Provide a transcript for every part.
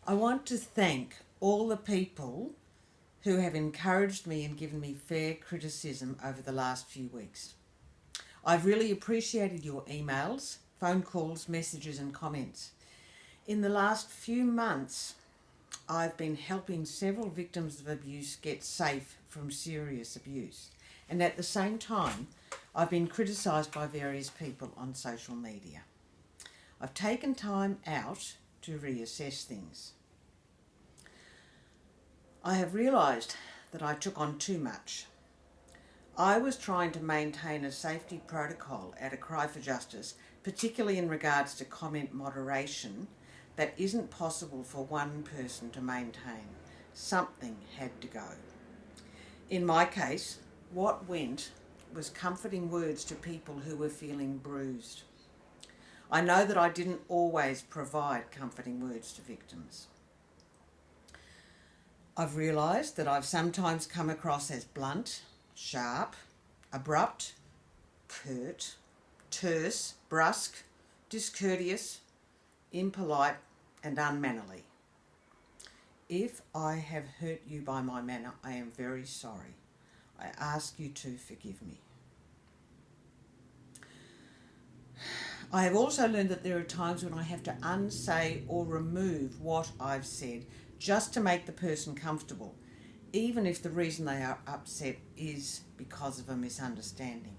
I want to thank all the people who have encouraged me and given me fair criticism over the last few weeks. I've really appreciated your emails, phone calls, messages and comments. In the last few months, I've been helping several victims of abuse get safe from serious abuse. And at the same time, I've been criticised by various people on social media. I've taken time out to reassess things. I have realised that I took on too much. I was trying to maintain a safety protocol at A Cry for Justice, particularly in regards to comment moderation, that isn't possible for one person to maintain. Something had to go. In my case, what went was comforting words to people who were feeling bruised. I know that I didn't always provide comforting words to victims. I've realised that I've sometimes come across as blunt, sharp, abrupt, curt, terse, brusque, discourteous, impolite and unmannerly. If I have hurt you by my manner, I am very sorry. I ask you to forgive me. I have also learned that there are times when I have to unsay or remove what I've said just to make the person comfortable, even if the reason they are upset is because of a misunderstanding.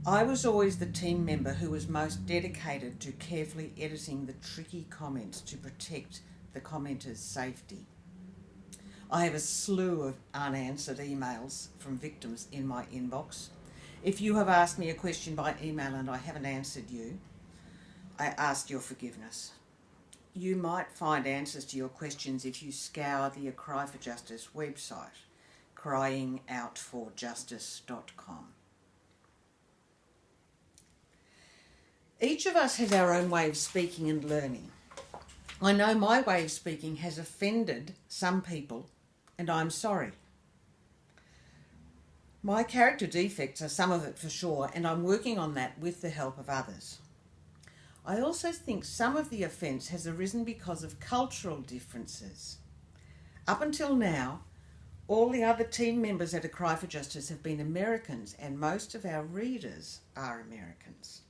I was always the team member who was most dedicated to carefully editing the tricky comments to protect the commenter's safety. I have a slew of unanswered emails from victims in my inbox. If you have asked me a question by email and I haven't answered you, I ask your forgiveness. You might find answers to your questions if you scour the A Cry for Justice website, cryingoutforjustice.blog. Each of us has our own way of speaking and learning. I know my way of speaking has offended some people, and I'm sorry. My character defects are some of it for sure, and I'm working on that with the help of others. I also think some of the offence has arisen because of cultural differences. Up until now, all the other team members at A Cry for Justice have been Americans, and most of our readers are Americans.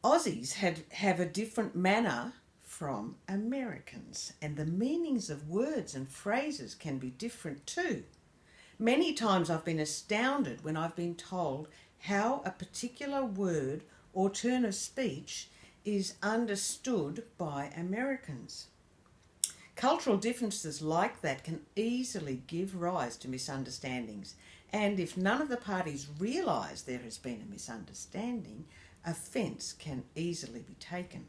Aussies have a different manner from Americans, and the meanings of words and phrases can be different too. Many times I've been astounded when I've been told how a particular word or turn of speech is understood by Americans. Cultural differences like that can easily give rise to misunderstandings, and if none of the parties realise there has been a misunderstanding, offence can easily be taken.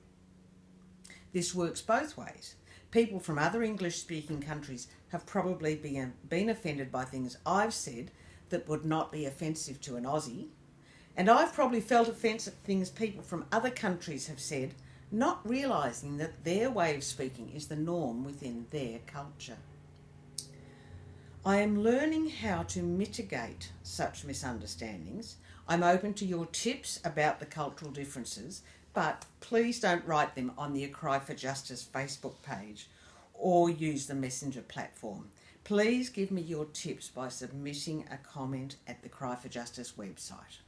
This works both ways. People from other English-speaking countries have probably been offended by things I've said that would not be offensive to an Aussie, and I've probably felt offence at things people from other countries have said, not realising that their way of speaking is the norm within their culture. I am learning how to mitigate such misunderstandings. I'm open to your tips about the cultural differences, but please don't write them on the A Cry for Justice Facebook page or use the Messenger platform. Please give me your tips by submitting a comment at the Cry for Justice website.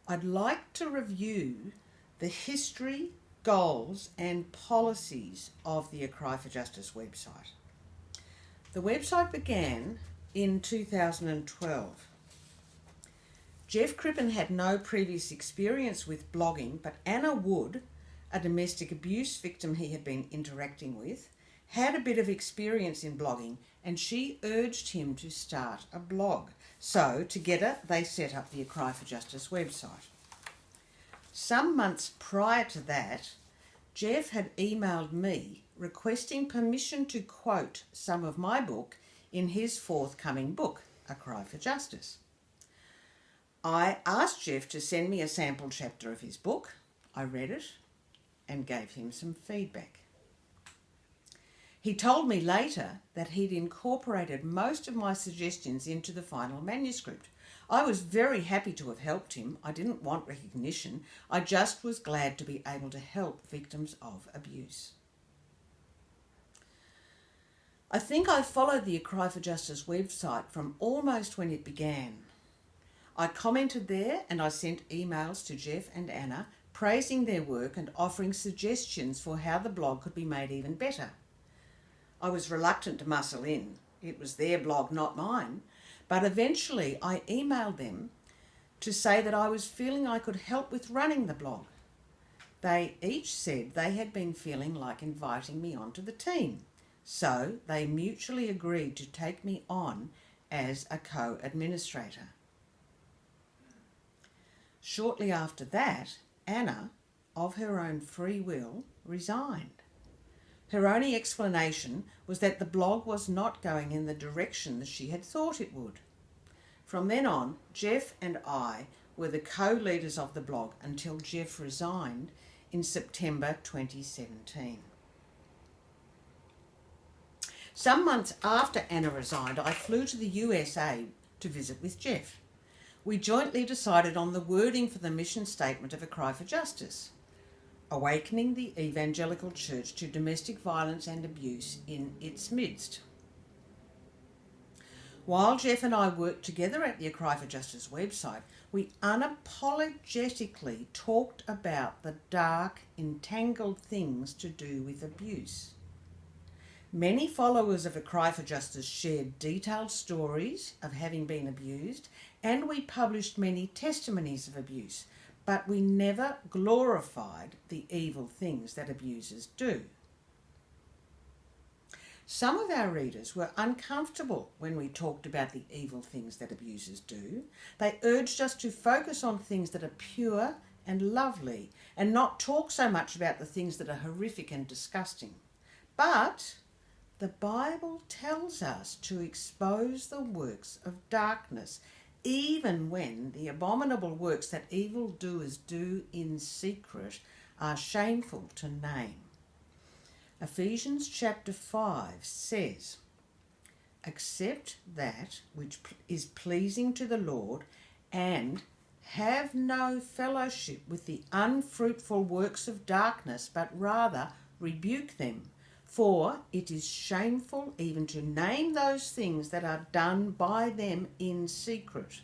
I'd like to review the history, goals and policies of the A Cry for Justice website. The website began in 2012. Jeff Crippen had no previous experience with blogging, but Anna Wood, a domestic abuse victim he had been interacting with, had a bit of experience in blogging, and she urged him to start a blog. So, together, they set up the A Cry for Justice website. Some months prior to that, Jeff had emailed me requesting permission to quote some of my book in his forthcoming book, A Cry for Justice. I asked Jeff to send me a sample chapter of his book. I read it and gave him some feedback. He told me later that he'd incorporated most of my suggestions into the final manuscript. I was very happy to have helped him. I didn't want recognition. I just was glad to be able to help victims of abuse. I think I followed the A Cry for Justice website from almost when it began. I commented there and I sent emails to Jeff and Anna praising their work and offering suggestions for how the blog could be made even better. I was reluctant to muscle in. It was their blog, not mine. But eventually I emailed them to say that I was feeling I could help with running the blog. They each said they had been feeling like inviting me onto the team. So they mutually agreed to take me on as a co-administrator. Shortly after that, Anna, of her own free will, resigned. Her only explanation was that the blog was not going in the direction that she had thought it would. From then on, Jeff and I were the co-leaders of the blog until Jeff resigned in September 2017. Some months after Anna resigned, I flew to the USA to visit with Jeff. We jointly decided on the wording for the mission statement of A Cry for Justice, awakening the evangelical church to domestic violence and abuse in its midst. While Jeff and I worked together at the A Cry for Justice website, we unapologetically talked about the dark, entangled things to do with abuse. Many followers of A Cry for Justice shared detailed stories of having been abused, and we published many testimonies of abuse, but we never glorified the evil things that abusers do. Some of our readers were uncomfortable when we talked about the evil things that abusers do. They urged us to focus on things that are pure and lovely and not talk so much about the things that are horrific and disgusting. But the Bible tells us to expose the works of darkness, even when the abominable works that evildoers do in secret are shameful to name. Ephesians chapter 5 says, "Accept that which is pleasing to the Lord, and have no fellowship with the unfruitful works of darkness, but rather rebuke them. For it is shameful even to name those things that are done by them in secret.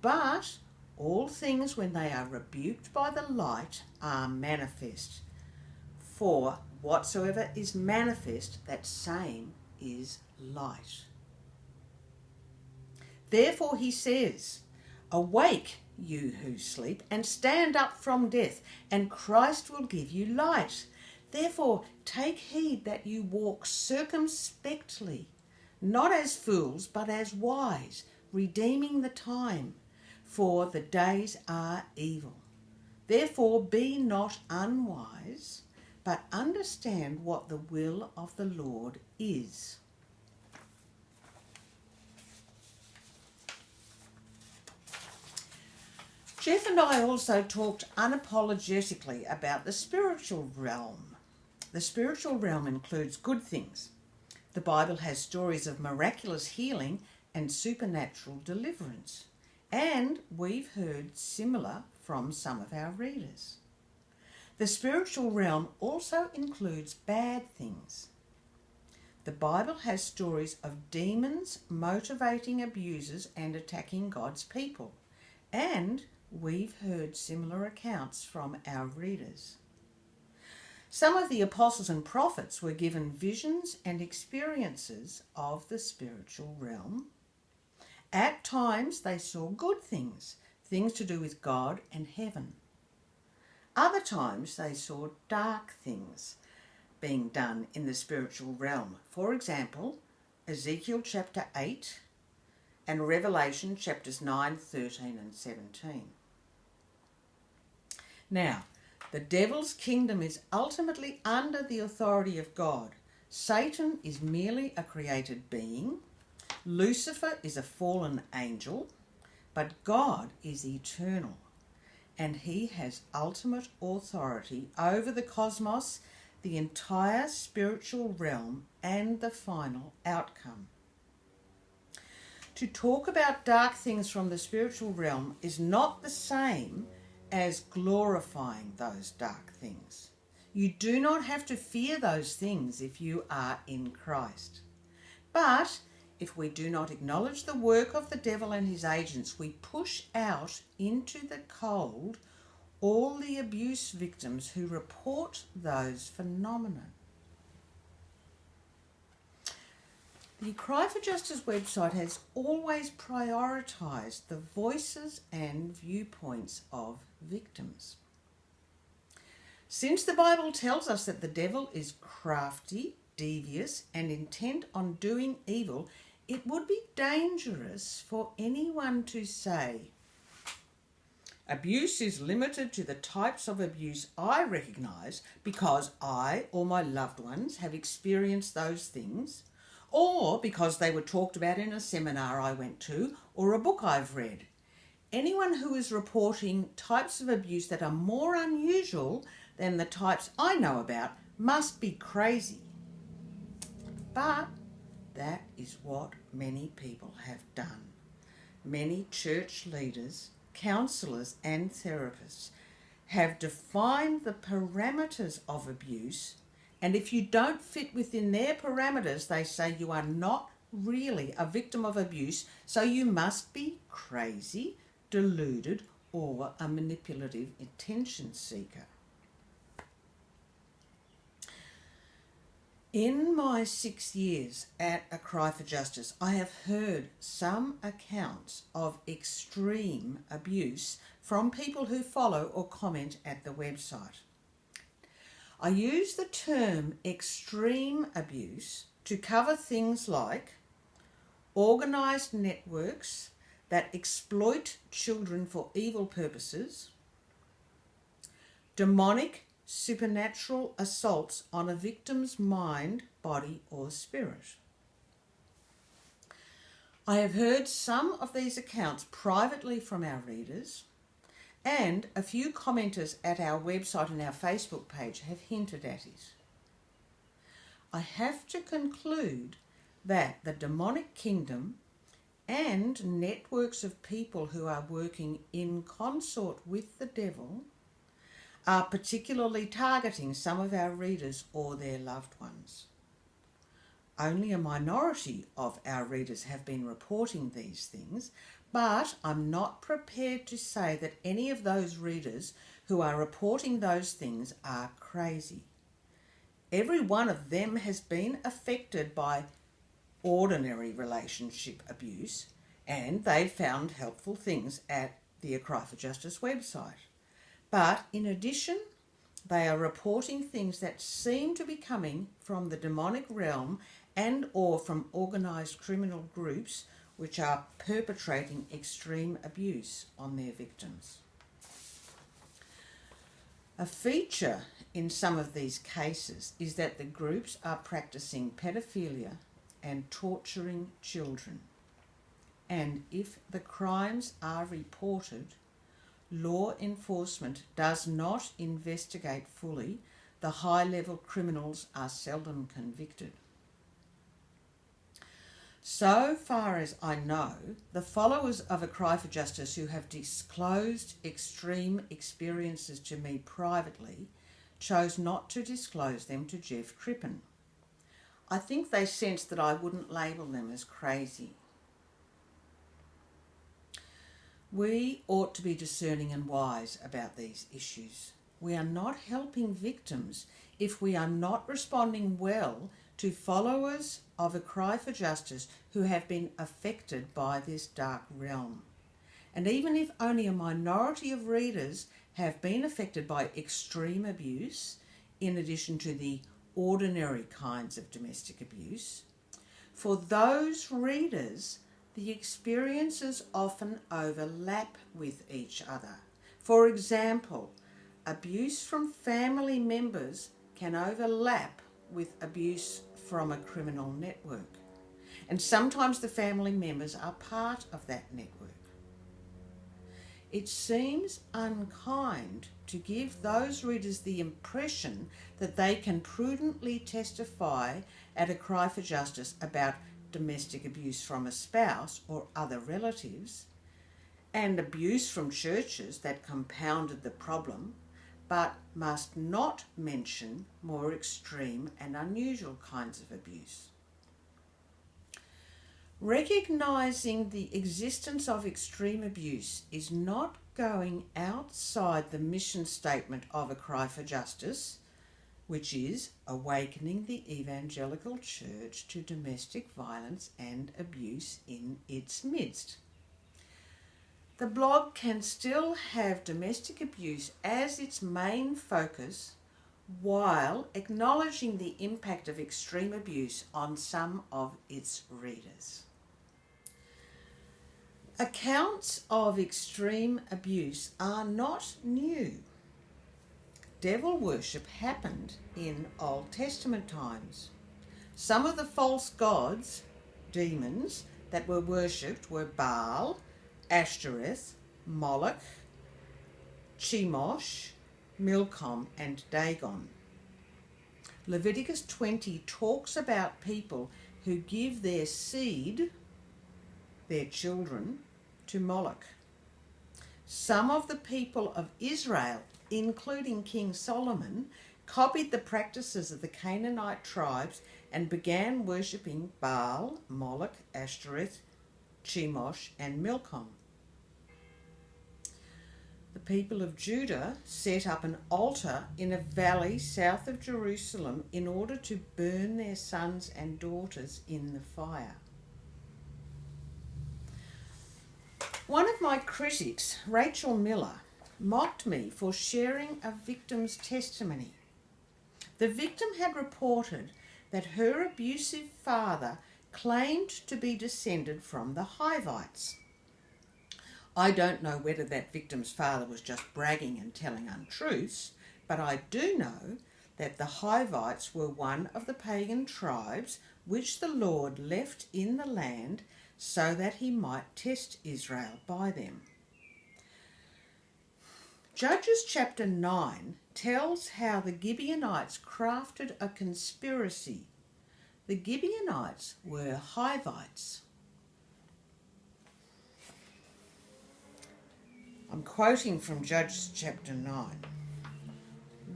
But all things, when they are rebuked by the light, are manifest. For whatsoever is manifest, that same is light." Therefore he says, "Awake, you who sleep, and stand up from death, and Christ will give you light. Therefore take heed that you walk circumspectly, not as fools, but as wise, redeeming the time, for the days are evil. Therefore be not unwise, but understand what the will of the Lord is." Jeff and I also talked unapologetically about the spiritual realm. The spiritual realm includes good things. The Bible has stories of miraculous healing and supernatural deliverance, and we've heard similar from some of our readers. The spiritual realm also includes bad things. The Bible has stories of demons motivating abusers and attacking God's people, and we've heard similar accounts from our readers. Some of the apostles and prophets were given visions and experiences of the spiritual realm. At times they saw good things, things to do with God and heaven. Other times they saw dark things being done in the spiritual realm. For example, Ezekiel chapter 8 and Revelation chapters 9, 13 and 17. Now, the devil's kingdom is ultimately under the authority of God. Satan is merely a created being. Lucifer is a fallen angel, but God is eternal, and he has ultimate authority over the cosmos, the entire spiritual realm, and the final outcome. To talk about dark things from the spiritual realm is not the same as glorifying those dark things. You do not have to fear those things if you are in Christ. But if we do not acknowledge the work of the devil and his agents, we push out into the cold all the abuse victims who report those phenomena. The Cry for Justice website has always prioritised the voices and viewpoints of victims. Since the Bible tells us that the devil is crafty, devious, and intent on doing evil, it would be dangerous for anyone to say, abuse is limited to the types of abuse I recognise because I or my loved ones have experienced those things, or because they were talked about in a seminar I went to or a book I've read. Anyone who is reporting types of abuse that are more unusual than the types I know about must be crazy. But that is what many people have done. Many church leaders, counsellors and therapists have defined the parameters of abuse, and if you don't fit within their parameters, they say you are not really a victim of abuse, so you must be crazy, deluded, or a manipulative attention seeker. In my 6 years at A Cry for Justice, I have heard some accounts of extreme abuse from people who follow or comment at the website. I use the term extreme abuse to cover things like organised networks that exploit children for evil purposes, demonic supernatural assaults on a victim's mind, body or spirit. I have heard some of these accounts privately from our readers, and a few commenters at our website and our Facebook page have hinted at it. I have to conclude that the demonic kingdom and networks of people who are working in consort with the devil are particularly targeting some of our readers or their loved ones. Only a minority of our readers have been reporting these things, but I'm not prepared to say that any of those readers who are reporting those things are crazy. Every one of them has been affected by ordinary relationship abuse, and they've found helpful things at the A Cry for Justice website. But in addition, they are reporting things that seem to be coming from the demonic realm and or from organised criminal groups which are perpetrating extreme abuse on their victims. A feature in some of these cases is that the groups are practicing pedophilia and torturing children. And if the crimes are reported, law enforcement does not investigate fully, the high-level criminals are seldom convicted. So far as I know, the followers of A Cry for Justice who have disclosed extreme experiences to me privately chose not to disclose them to Jeff Crippen. I think they sensed that I wouldn't label them as crazy. We ought to be discerning and wise about these issues. We are not helping victims if we are not responding well to followers of A Cry for Justice who have been affected by this dark realm. And even if only a minority of readers have been affected by extreme abuse, in addition to the ordinary kinds of domestic abuse, for those readers, the experiences often overlap with each other. For example, abuse from family members can overlap with abuse from a criminal network. And sometimes the family members are part of that network. It seems unkind to give those readers the impression that they can prudently testify at A Cry for Justice about domestic abuse from a spouse or other relatives, and abuse from churches that compounded the problem, but must not mention more extreme and unusual kinds of abuse. Recognising the existence of extreme abuse is not going outside the mission statement of A Cry for Justice, which is awakening the evangelical church to domestic violence and abuse in its midst. The blog can still have domestic abuse as its main focus while acknowledging the impact of extreme abuse on some of its readers. Accounts of extreme abuse are not new. Devil worship happened in Old Testament times. Some of the false gods, demons, that were worshipped were Baal, Ashtoreth, Moloch, Chemosh, Milcom, and Dagon. Leviticus 20 talks about people who give their seed, their children, to Moloch. Some of the people of Israel, including King Solomon, copied the practices of the Canaanite tribes and began worshipping Baal, Moloch, Ashtoreth, Chemosh, and Milcom. The people of Judah set up an altar in a valley south of Jerusalem in order to burn their sons and daughters in the fire. One of my critics, Rachel Miller, mocked me for sharing a victim's testimony. The victim had reported that her abusive father claimed to be descended from the Hivites. I don't know whether that victim's father was just bragging and telling untruths, but I do know that the Hivites were one of the pagan tribes which the Lord left in the land so that he might test Israel by them. Judges chapter 9 tells how the Gibeonites crafted a conspiracy. The Gibeonites were Hivites. I'm quoting from Judges chapter 9.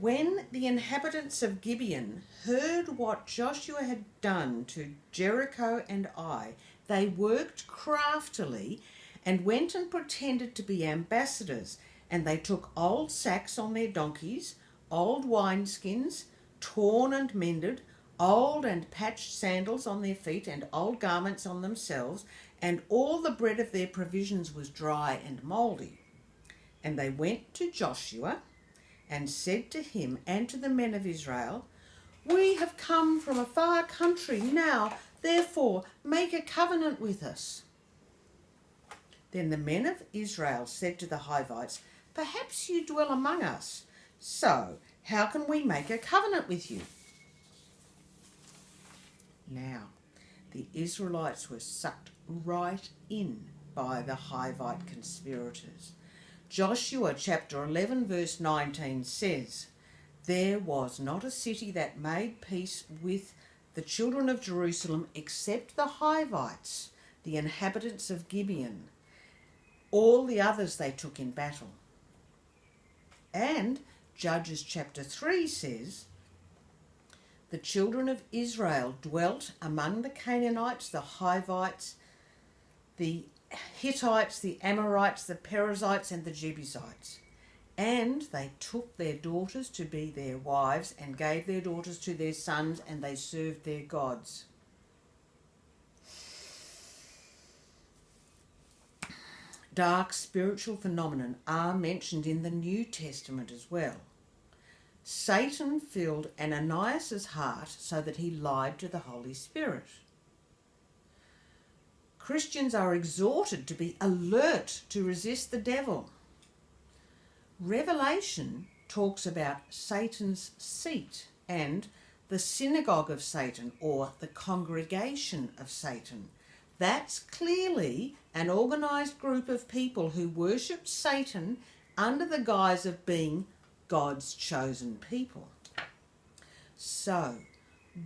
When the inhabitants of Gibeon heard what Joshua had done to Jericho and Ai, they worked craftily and went and pretended to be ambassadors, and they took old sacks on their donkeys, old wineskins, torn and mended, old and patched sandals on their feet, and old garments on themselves, and all the bread of their provisions was dry and mouldy. And they went to Joshua and said to him and to the men of Israel, "We have come from a far country. Now, therefore, make a covenant with us." Then the men of Israel said to the Hivites, "Perhaps you dwell among us. So, how can we make a covenant with you?" Now, the Israelites were sucked right in by the Hivite conspirators. Joshua chapter 11 verse 19 says, "There was not a city that made peace with the children of Jerusalem except the Hivites, the inhabitants of Gibeon. All the others they took in battle." And Judges chapter 3 says, "The children of Israel dwelt among the Canaanites, the Hivites, the Hittites, the Amorites, the Perizzites, and the Jebusites. And they took their daughters to be their wives and gave their daughters to their sons, and they served their gods." Dark spiritual phenomena are mentioned in the New Testament as well. Satan filled Ananias' heart so that he lied to the Holy Spirit. Christians are exhorted to be alert to resist the devil. Revelation talks about Satan's seat and the synagogue of Satan, or the congregation of Satan. That's clearly an organised group of people who worship Satan under the guise of being God's chosen people. So,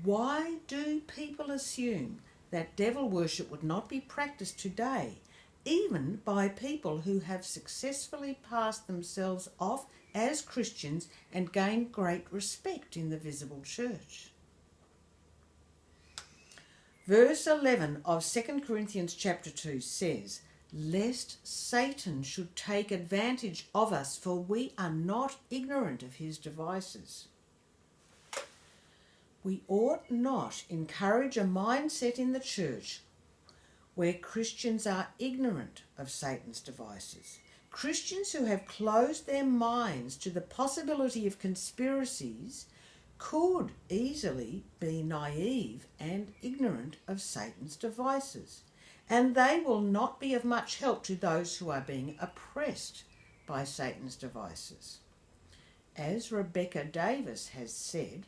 why do people assume that devil worship would not be practiced today, even by people who have successfully passed themselves off as Christians and gained great respect in the visible church. Verse 11 of 2 Corinthians chapter 2 says, "Lest Satan should take advantage of us, for we are not ignorant of his devices." We ought not encourage a mindset in the church where Christians are ignorant of Satan's devices. Christians who have closed their minds to the possibility of conspiracies could easily be naive and ignorant of Satan's devices, and they will not be of much help to those who are being oppressed by Satan's devices. As Rebecca Davis has said,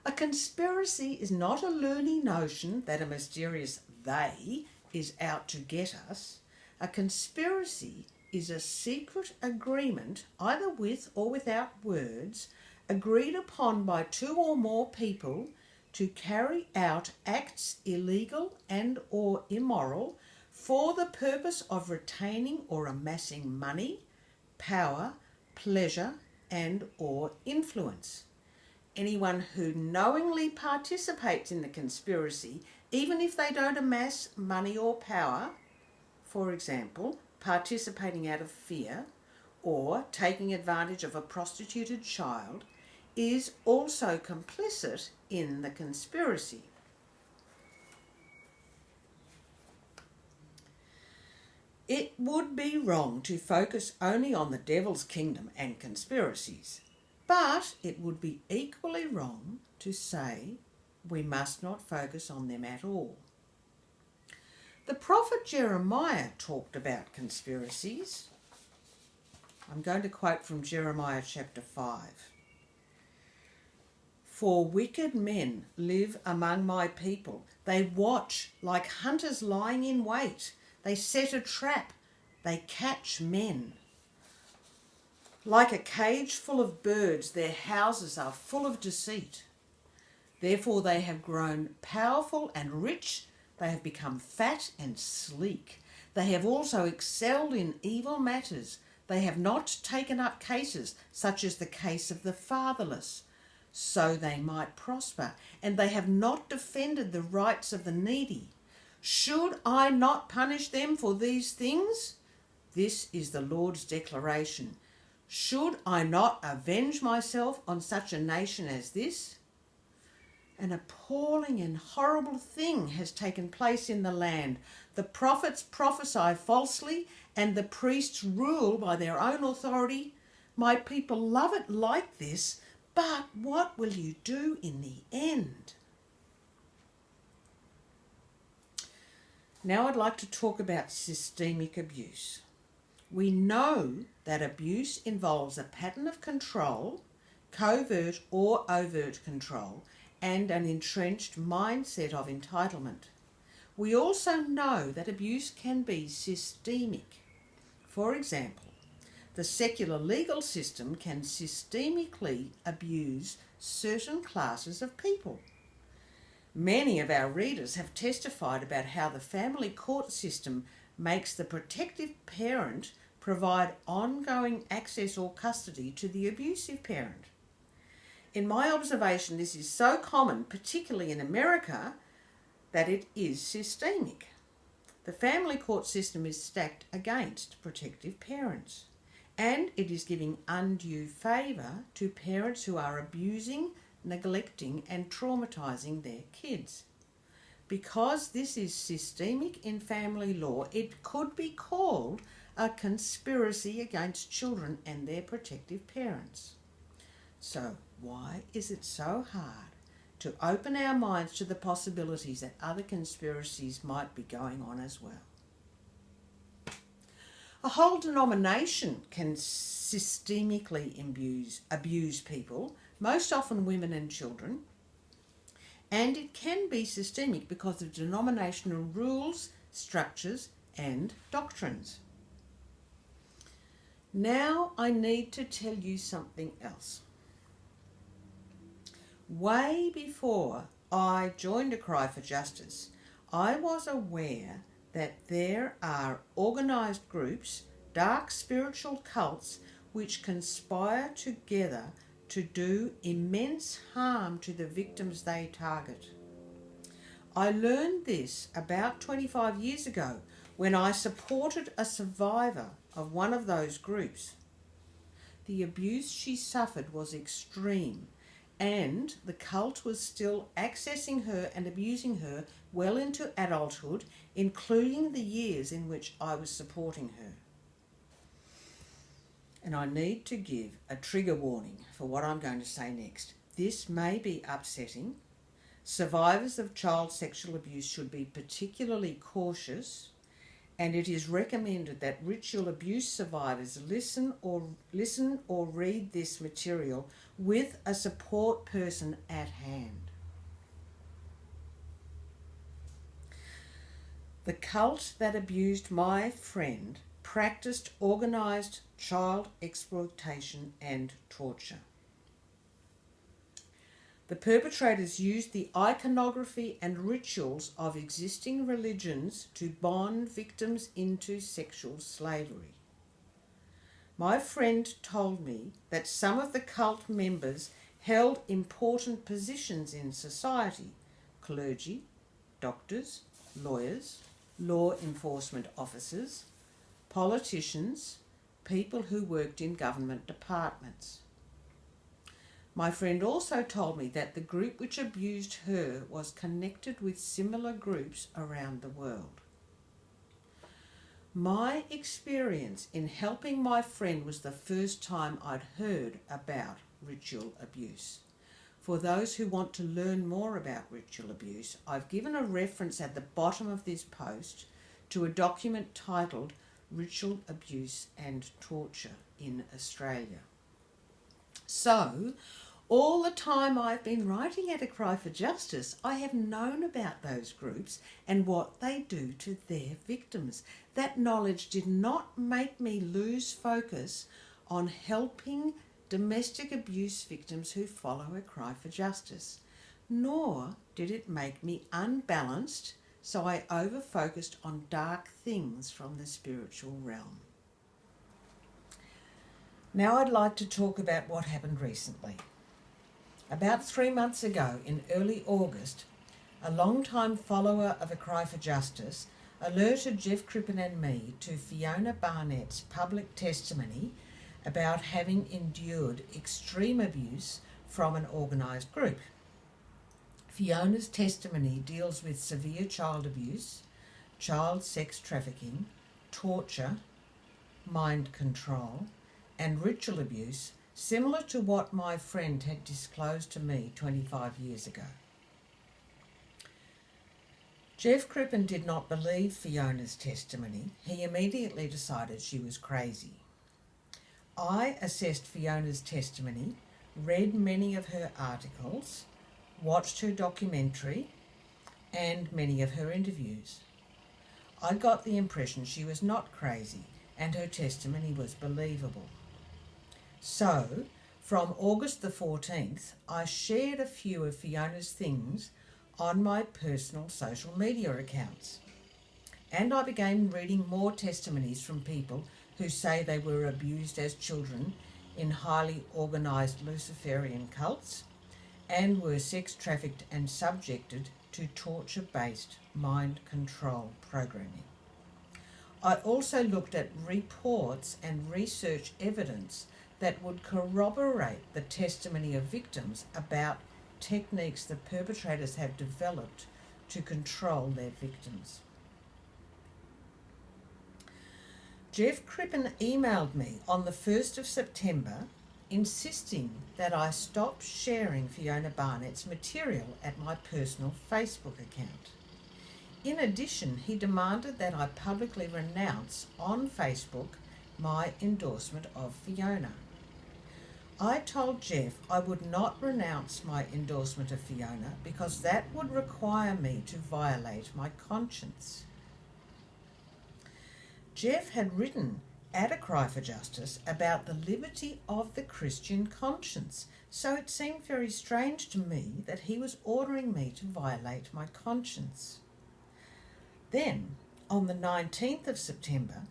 a conspiracy is not a loony notion that a mysterious they is out to get us. A conspiracy is a secret agreement, either with or without words, agreed upon by two or more people to carry out acts illegal and or immoral for the purpose of retaining or amassing money, power, pleasure, and or influence. Anyone who knowingly participates in the conspiracy, even if they don't amass money or power, for example, participating out of fear or taking advantage of a prostituted child, is also complicit in the conspiracy. It would be wrong to focus only on the devil's kingdom and conspiracies, but it would be equally wrong to say we must not focus on them at all. The prophet Jeremiah talked about conspiracies. I'm going to quote from Jeremiah chapter 5. "For wicked men live among my people. They watch like hunters lying in wait. They set a trap. They catch men. Like a cage full of birds, their houses are full of deceit. Therefore they have grown powerful and rich. They have become fat and sleek. They have also excelled in evil matters. They have not taken up cases such as the case of the fatherless, so they might prosper, and they have not defended the rights of the needy. Should I not punish them for these things? This is the Lord's declaration. Should I not avenge myself on such a nation as this? An appalling and horrible thing has taken place in the land. The prophets prophesy falsely, and the priests rule by their own authority. My people love it like this, but what will you do in the end?" Now I'd like to talk about systemic abuse. We know that abuse involves a pattern of control, covert or overt control, and an entrenched mindset of entitlement. We also know that abuse can be systemic. For example, the secular legal system can systemically abuse certain classes of people. Many of our readers have testified about how the family court system makes the protective parent provide ongoing access or custody to the abusive parent. In my observation, this is so common, particularly in America, that it is systemic. The family court system is stacked against protective parents, and it is giving undue favour to parents who are abusing, neglecting and traumatising their kids. Because this is systemic in family law, it could be called a conspiracy against children and their protective parents. So why is it so hard to open our minds to the possibilities that other conspiracies might be going on as well? A whole denomination can systemically abuse people, most often women and children, and it can be systemic because of denominational rules, structures and doctrines. Now I need to tell you something else. Way before I joined A Cry for Justice, I was aware that there are organised groups, dark spiritual cults, which conspire together to do immense harm to the victims they target. I learned this about 25 years ago when I supported a survivor of one of those groups. The abuse she suffered was extreme, and the cult was still accessing her and abusing her well into adulthood, including the years in which I was supporting her. And I need to give a trigger warning for what I'm going to say next. This may be upsetting. Survivors of child sexual abuse should be particularly cautious, and it is recommended that ritual abuse survivors listen or read this material with a support person at hand. The cult that abused my friend practiced organised child exploitation and torture. The perpetrators used the iconography and rituals of existing religions to bond victims into sexual slavery. My friend told me that some of the cult members held important positions in society: clergy, doctors, lawyers, law enforcement officers, politicians, people who worked in government departments. My friend also told me that the group which abused her was connected with similar groups around the world. My experience in helping my friend was the first time I'd heard about ritual abuse. For those who want to learn more about ritual abuse, I've given a reference at the bottom of this post to a document titled Ritual Abuse and Torture in Australia. So, all the time I've been writing at A Cry for Justice, I have known about those groups and what they do to their victims. That knowledge did not make me lose focus on helping domestic abuse victims who follow A Cry for Justice, nor did it make me unbalanced, so I over-focused on dark things from the spiritual realm. Now I'd like to talk about what happened recently. About 3 months ago, in early August, a long-time follower of A Cry for Justice alerted Jeff Crippen and me to Fiona Barnett's public testimony about having endured extreme abuse from an organised group. Fiona's testimony deals with severe child abuse, child sex trafficking, torture, mind control, and ritual abuse, similar to what my friend had disclosed to me 25 years ago. Jeff Crippen did not believe Fiona's testimony. He immediately decided she was crazy. I assessed Fiona's testimony, read many of her articles, watched her documentary, and many of her interviews. I got the impression she was not crazy and her testimony was believable. So, from August the 14th, I shared a few of Fiona's things on my personal social media accounts. And I began reading more testimonies from people who say they were abused as children in highly organised Luciferian cults and were sex trafficked and subjected to torture-based mind control programming. I also looked at reports and research evidence that would corroborate the testimony of victims about techniques the perpetrators have developed to control their victims. Jeff Crippen emailed me on the 1st of September insisting that I stop sharing Fiona Barnett's material at my personal Facebook account. In addition, he demanded that I publicly renounce on Facebook my endorsement of Fiona. I told Jeff I would not renounce my endorsement of Fiona because that would require me to violate my conscience. Jeff had written at A Cry for Justice about the liberty of the Christian conscience, so it seemed very strange to me that he was ordering me to violate my conscience. Then, on the 19th of September,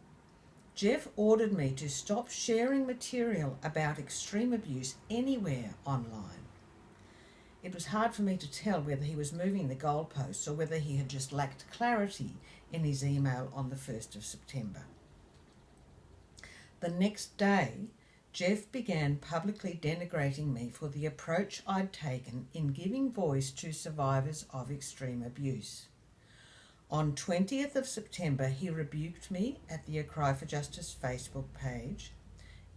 Jeff ordered me to stop sharing material about extreme abuse anywhere online. It was hard for me to tell whether he was moving the goalposts or whether he had just lacked clarity in his email on the 1st of September. The next day, Jeff began publicly denigrating me for the approach I'd taken in giving voice to survivors of extreme abuse. On 20th of September, he rebuked me at the A Cry for Justice Facebook page,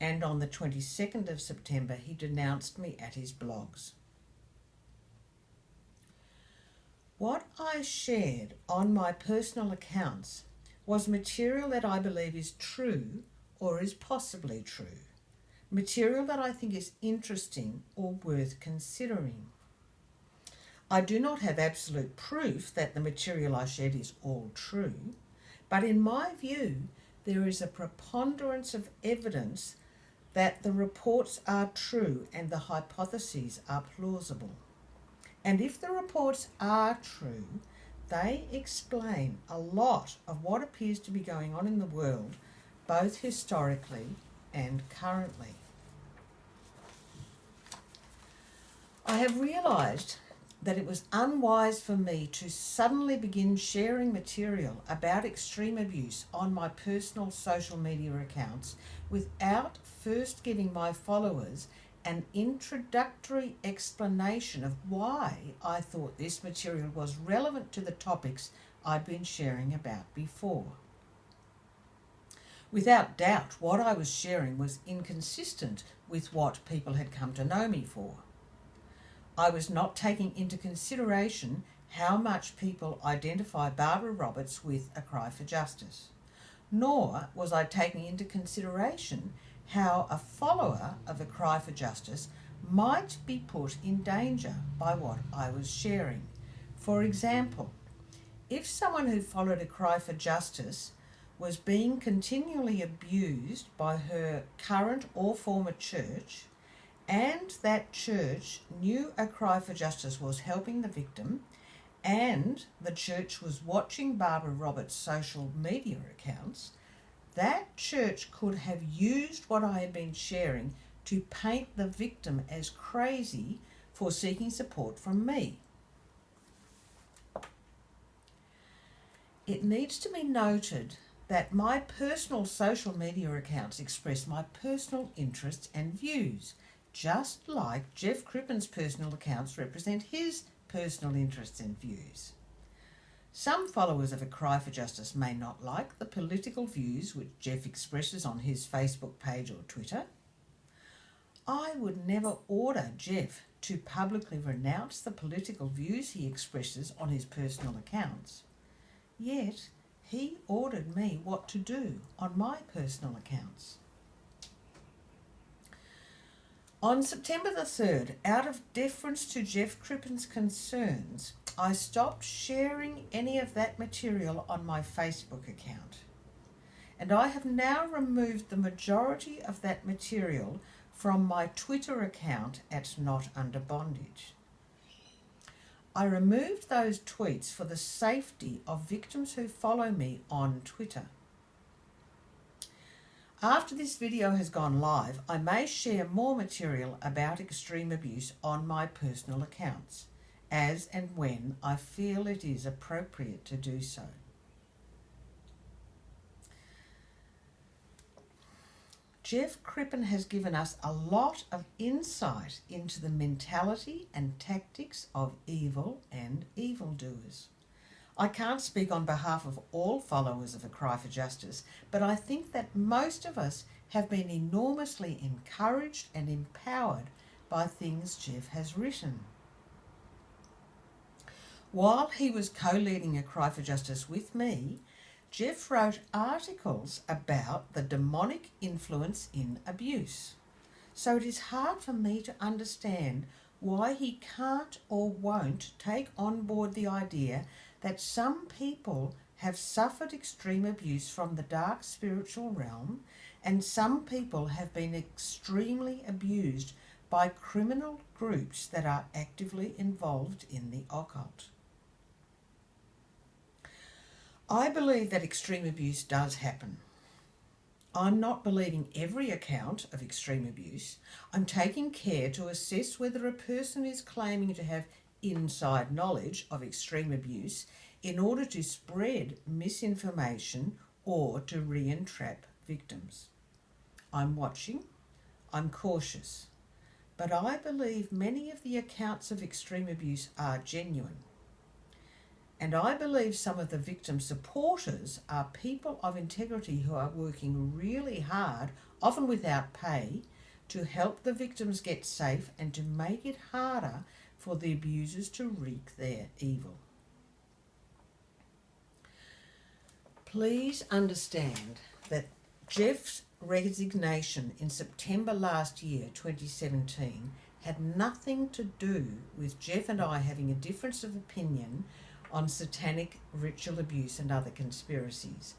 and on the 22nd of September, he denounced me at his blogs. What I shared on my personal accounts was material that I believe is true or is possibly true, material that I think is interesting or worth considering. I do not have absolute proof that the material I shared is all true, but in my view, there is a preponderance of evidence that the reports are true and the hypotheses are plausible. And if the reports are true, they explain a lot of what appears to be going on in the world, both historically and currently. I have realised that it was unwise for me to suddenly begin sharing material about extreme abuse on my personal social media accounts without first giving my followers an introductory explanation of why I thought this material was relevant to the topics I'd been sharing about before. Without doubt, what I was sharing was inconsistent with what people had come to know me for. I was not taking into consideration how much people identify Barbara Roberts with A Cry for Justice, nor was I taking into consideration how a follower of A Cry for Justice might be put in danger by what I was sharing. For example, if someone who followed A Cry for Justice was being continually abused by her current or former church, and that church knew A Cry for Justice was helping the victim, and the church was watching Barbara Roberts' social media accounts, that church could have used what I had been sharing to paint the victim as crazy for seeking support from me. It needs to be noted that my personal social media accounts express my personal interests and views, just like Jeff Crippen's personal accounts represent his personal interests and views. Some followers of A Cry for Justice may not like the political views which Jeff expresses on his Facebook page or Twitter. I would never order Jeff to publicly renounce the political views he expresses on his personal accounts. Yet, he ordered me what to do on my personal accounts. On September the 3rd, out of deference to Jeff Crippen's concerns, I stopped sharing any of that material on my Facebook account. And I have now removed the majority of that material from my Twitter account at Not Under Bondage. I removed those tweets for the safety of victims who follow me on Twitter. After this video has gone live, I may share more material about extreme abuse on my personal accounts, as and when I feel it is appropriate to do so. Jeff Crippen has given us a lot of insight into the mentality and tactics of evil and evildoers. I can't speak on behalf of all followers of A Cry for Justice, but I think that most of us have been enormously encouraged and empowered by things Jeff has written. While he was co-leading A Cry for Justice with me, Jeff wrote articles about the demonic influence in abuse. So it is hard for me to understand why he can't or won't take on board the idea that some people have suffered extreme abuse from the dark spiritual realm, and some people have been extremely abused by criminal groups that are actively involved in the occult. I believe that extreme abuse does happen. I'm not believing every account of extreme abuse. I'm taking care to assess whether a person is claiming to have inside knowledge of extreme abuse in order to spread misinformation or to re-entrap victims. I'm watching, I'm cautious, but I believe many of the accounts of extreme abuse are genuine. And I believe some of the victim supporters are people of integrity who are working really hard, often without pay, to help the victims get safe and to make it harder for the abusers to wreak their evil. Please understand that Jeff's resignation in September last year, 2017, had nothing to do with Jeff and I having a difference of opinion on satanic ritual abuse and other conspiracies.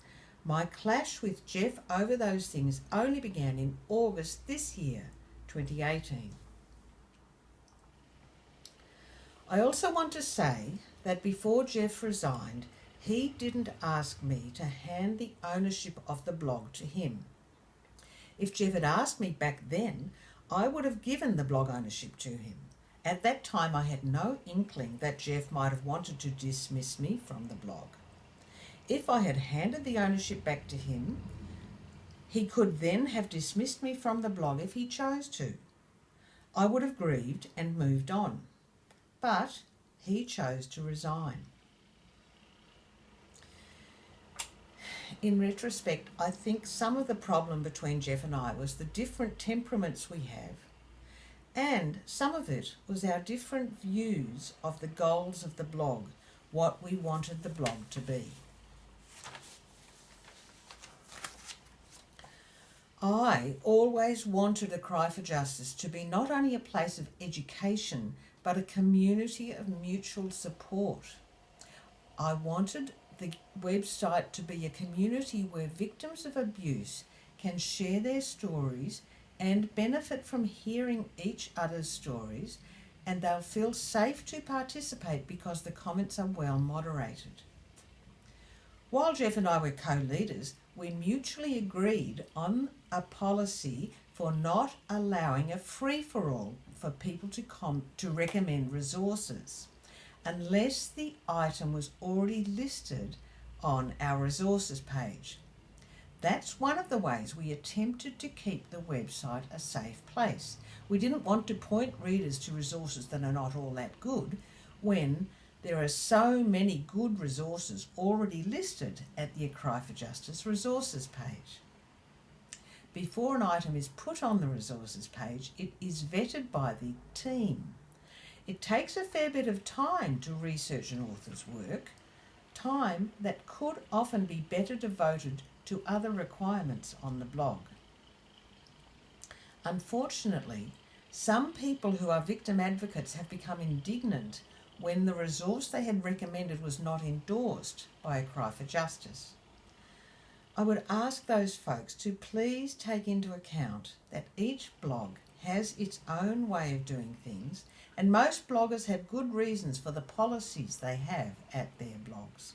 My clash with Jeff over those things only began in August this year, 2018. I also want to say that before Jeff resigned, he didn't ask me to hand the ownership of the blog to him. If Jeff had asked me back then, I would have given the blog ownership to him. At that time, I had no inkling that Jeff might have wanted to dismiss me from the blog. If I had handed the ownership back to him, he could then have dismissed me from the blog if he chose to. I would have grieved and moved on. But he chose to resign. In retrospect, I think some of the problem between Jeff and I was the different temperaments we have, and some of it was our different views of the goals of the blog, what we wanted the blog to be. I always wanted A Cry for Justice to be not only a place of education, but a community of mutual support. I wanted the website to be a community where victims of abuse can share their stories and benefit from hearing each other's stories, and they'll feel safe to participate because the comments are well moderated. While Jeff and I were co-leaders, we mutually agreed on a policy for not allowing a free-for-all for people to recommend resources unless the item was already listed on our resources page. That's one of the ways we attempted to keep the website a safe place. We didn't want to point readers to resources that are not all that good when there are so many good resources already listed at the A Cry for Justice resources page. Before an item is put on the resources page, it is vetted by the team. It takes a fair bit of time to research an author's work, time that could often be better devoted to other requirements on the blog. Unfortunately, some people who are victim advocates have become indignant when the resource they had recommended was not endorsed by A Cry for Justice. I would ask those folks to please take into account that each blog has its own way of doing things, and most bloggers have good reasons for the policies they have at their blogs.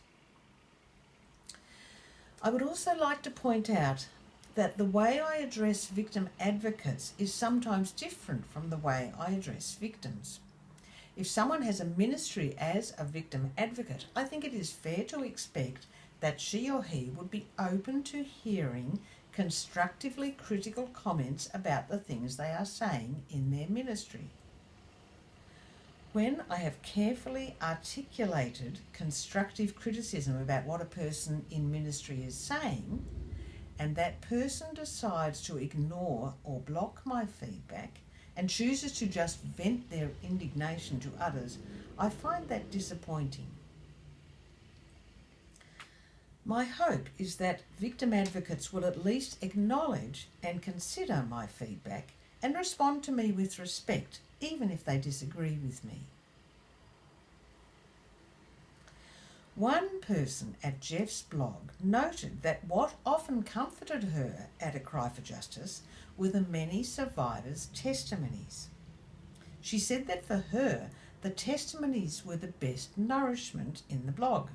I would also like to point out that the way I address victim advocates is sometimes different from the way I address victims. If someone has a ministry as a victim advocate, I think it is fair to expect that she or he would be open to hearing constructively critical comments about the things they are saying in their ministry. When I have carefully articulated constructive criticism about what a person in ministry is saying, and that person decides to ignore or block my feedback and chooses to just vent their indignation to others, I find that disappointing. My hope is that victim advocates will at least acknowledge and consider my feedback and respond to me with respect, even if they disagree with me. One person at Jeff's blog noted that what often comforted her at A Cry for Justice were the many survivors' testimonies. She said that for her, the testimonies were the best nourishment in the blog.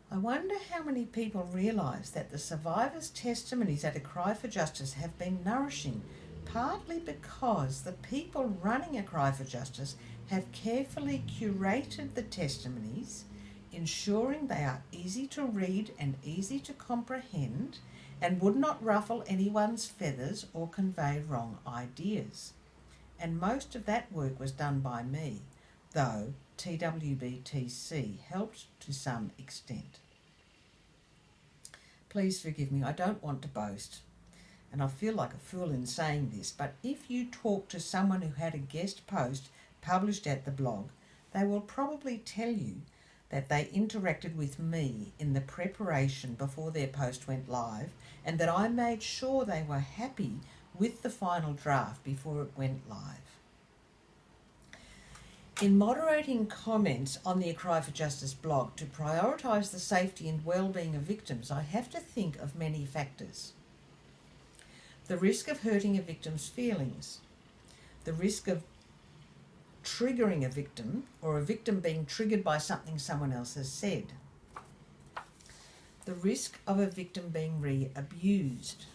I wonder how many people realise that the survivors' testimonies at A Cry for Justice have been nourishing, partly because the people running A Cry for Justice have carefully curated the testimonies, ensuring they are easy to read and easy to comprehend, and would not ruffle anyone's feathers or convey wrong ideas. And most of that work was done by me, though TWBTC helped to some extent. Please forgive me, I don't want to boast, and I feel like a fool in saying this, but if you talk to someone who had a guest post published at the blog, they will probably tell you that they interacted with me in the preparation before their post went live, and that I made sure they were happy with the final draft before it went live. In moderating comments on the A Cry for Justice blog to prioritise the safety and well-being of victims, I have to think of many factors. The risk of hurting a victim's feelings, the risk of triggering a victim, or a victim being triggered by something someone else has said, the risk of a victim being re-abused,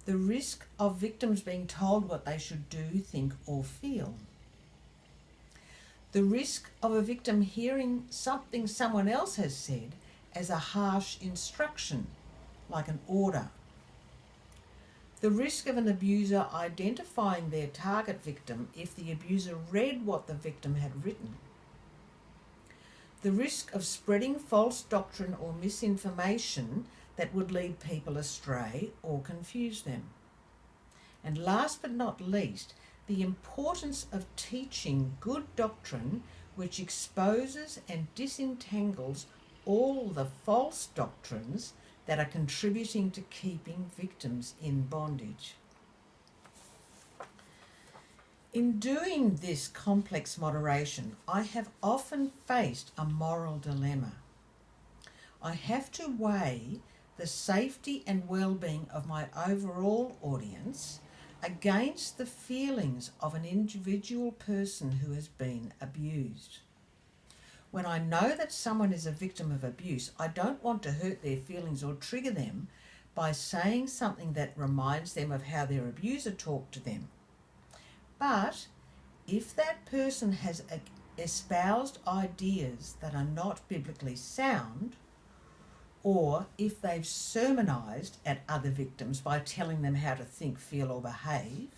the risk of victims being told what they should do, think or feel, the risk of a victim hearing something someone else has said as a harsh instruction, like an order, the risk of an abuser identifying their target victim if the abuser read what the victim had written, the risk of spreading false doctrine or misinformation that would lead people astray or confuse them. And last but not least, the importance of teaching good doctrine which exposes and disentangles all the false doctrines that are contributing to keeping victims in bondage. In doing this complex moderation, I have often faced a moral dilemma. I have to weigh the safety and well-being of my overall audience against the feelings of an individual person who has been abused. When I know that someone is a victim of abuse, I don't want to hurt their feelings or trigger them by saying something that reminds them of how their abuser talked to them. But if that person has espoused ideas that are not biblically sound, or if they've sermonized at other victims by telling them how to think, feel or behave,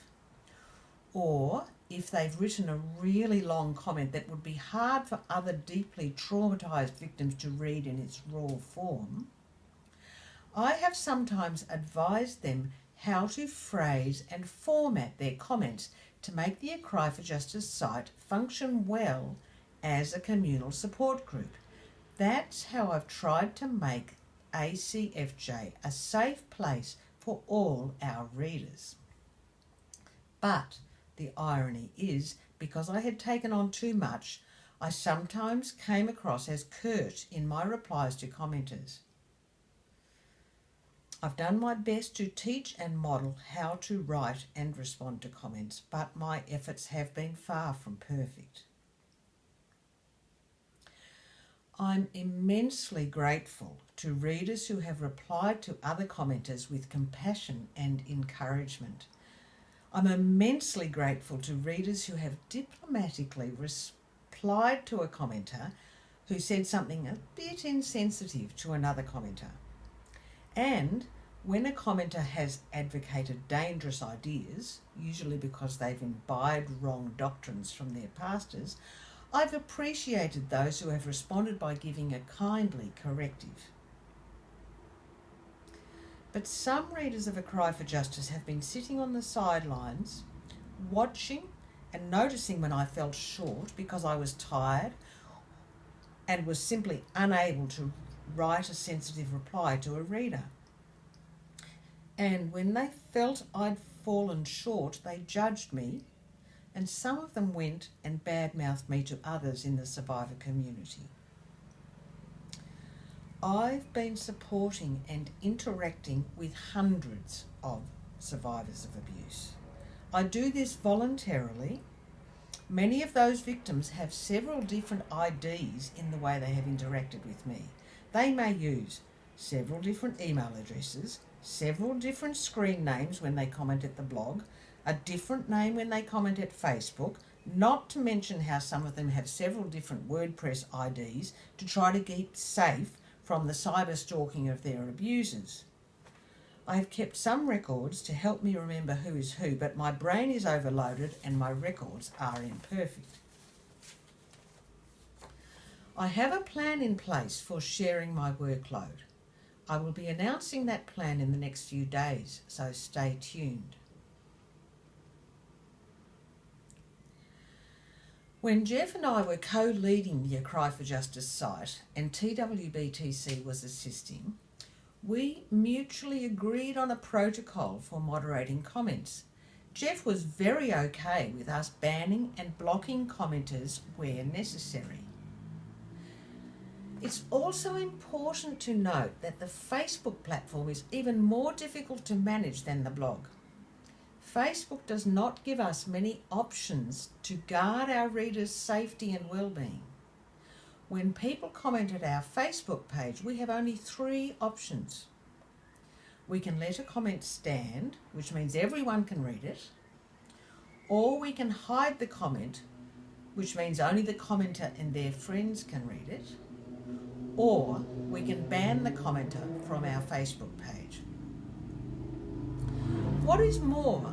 or if they've written a really long comment that would be hard for other deeply traumatized victims to read in its raw form, I have sometimes advised them how to phrase and format their comments to make the A Cry for Justice site function well as a communal support group. That's how I've tried to make ACFJ a safe place for all our readers. But the irony is, because I had taken on too much, I sometimes came across as curt in my replies to commenters. I've done my best to teach and model how to write and respond to comments, but my efforts have been far from perfect. I'm immensely grateful to readers who have replied to other commenters with compassion and encouragement. I'm immensely grateful to readers who have diplomatically replied to a commenter who said something a bit insensitive to another commenter. And when a commenter has advocated dangerous ideas, usually because they've imbibed wrong doctrines from their pastors, I've appreciated those who have responded by giving a kindly corrective. But some readers of A Cry for Justice have been sitting on the sidelines, watching and noticing when I fell short because I was tired and was simply unable to write a sensitive reply to a reader. And when they felt I'd fallen short, they judged me, and some of them went and badmouthed me to others in the survivor community. I've been supporting and interacting with hundreds of survivors of abuse. I do this voluntarily, Many of those victims have several different IDs in the way they have interacted with me. They may use several different email addresses, several different screen names when they comment at the blog, a different name when they comment at Facebook, not to mention how some of them have several different WordPress IDs to try to keep safe from the cyber stalking of their abusers. I have kept some records to help me remember who is who, but my brain is overloaded and my records are imperfect. I have a plan in place for sharing my workload. I will be announcing that plan in the next few days, so stay tuned. When Jeff and I were co-leading the Cry for Justice site and TWBTC was assisting, we mutually agreed on a protocol for moderating comments. Jeff was very okay with us banning and blocking commenters where necessary. It's also important to note that the Facebook platform is even more difficult to manage than the blog. Facebook does not give us many options to guard our readers' safety and well-being. When people comment at our Facebook page, we have only 3 options. We can let a comment stand, which means everyone can read it, or we can hide the comment, which means only the commenter and their friends can read it, or we can ban the commenter from our Facebook page. What is more,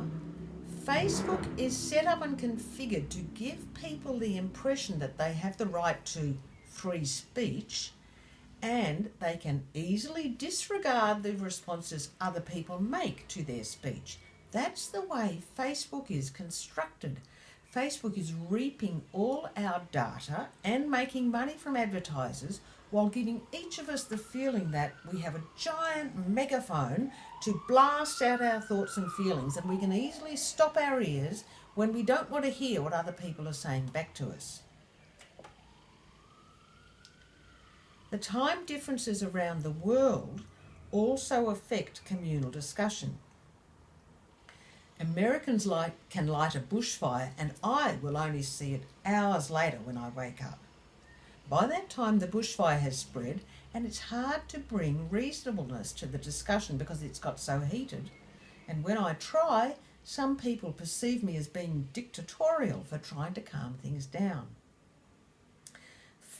Facebook is set up and configured to give people the impression that they have the right to free speech, and they can easily disregard the responses other people make to their speech. That's the way Facebook is constructed. Facebook is reaping all our data and making money from advertisers while giving each of us the feeling that we have a giant megaphone to blast out our thoughts and feelings, and we can easily stop our ears when we don't want to hear what other people are saying back to us. The time differences around the world also affect communal discussion. Americans can light a bushfire and I will only see it hours later when I wake up. By that time the bushfire has spread and it's hard to bring reasonableness to the discussion because it's got so heated. And when I try, some people perceive me as being dictatorial for trying to calm things down.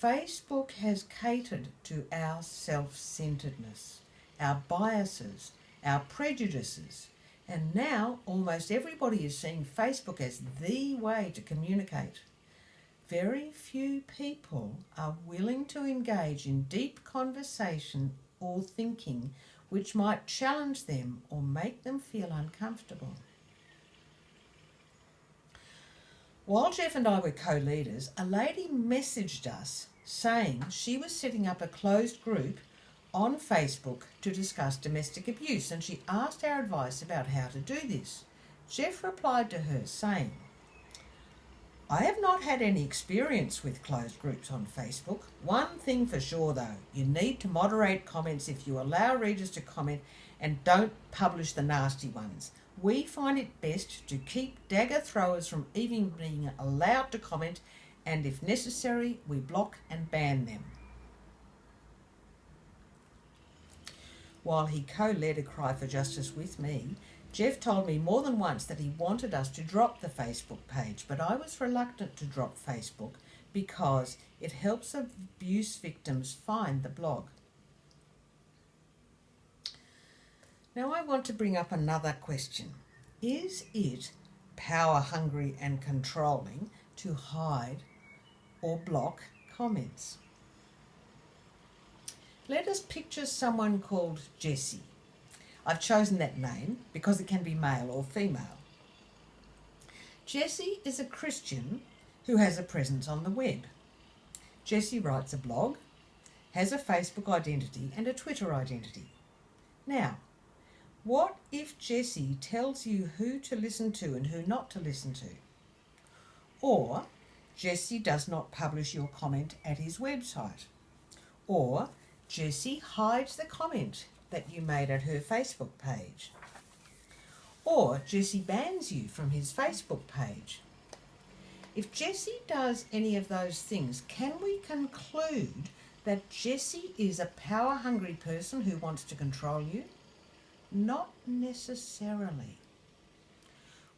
Facebook has catered to our self-centeredness, our biases, our prejudices, and now almost everybody is seeing Facebook as the way to communicate. Very few people are willing to engage in deep conversation or thinking which might challenge them or make them feel uncomfortable. While Jeff and I were co-leaders, a lady messaged us saying she was setting up a closed group on Facebook to discuss domestic abuse, and she asked our advice about how to do this. Jeff replied to her saying, "I have not had any experience with closed groups on Facebook. One thing for sure though, you need to moderate comments if you allow readers to comment and don't publish the nasty ones. We find it best to keep dagger throwers from even being allowed to comment, and if necessary, we block and ban them." While he co-led a Cry for Justice with me, Jeff told me more than once that he wanted us to drop the Facebook page, but I was reluctant to drop Facebook because it helps abuse victims find the blog. Now I want to bring up another question. Is it power-hungry and controlling to hide or block comments? Let us picture someone called Jessie. I've chosen that name because it can be male or female. Jessie is a Christian who has a presence on the web. Jessie writes a blog, has a Facebook identity and a Twitter identity. Now, what if Jessie tells you who to listen to and who not to listen to? Or Jessie does not publish your comment at his website. Or Jessie hides the comment that you made at her Facebook page. Or Jessie bans you from his Facebook page. If Jessie does any of those things, can we conclude that Jessie is a power-hungry person who wants to control you? Not necessarily.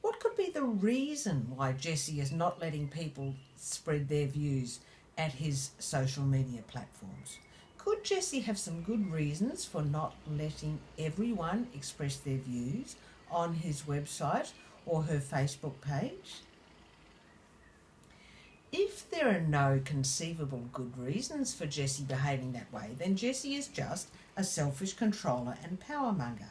What could be the reason why Jessie is not letting people spread their views at his social media platforms? Could Jessie have some good reasons for not letting everyone express their views on his website or her Facebook page? If there are no conceivable good reasons for Jessie behaving that way, then Jessie is just a selfish controller and powermonger.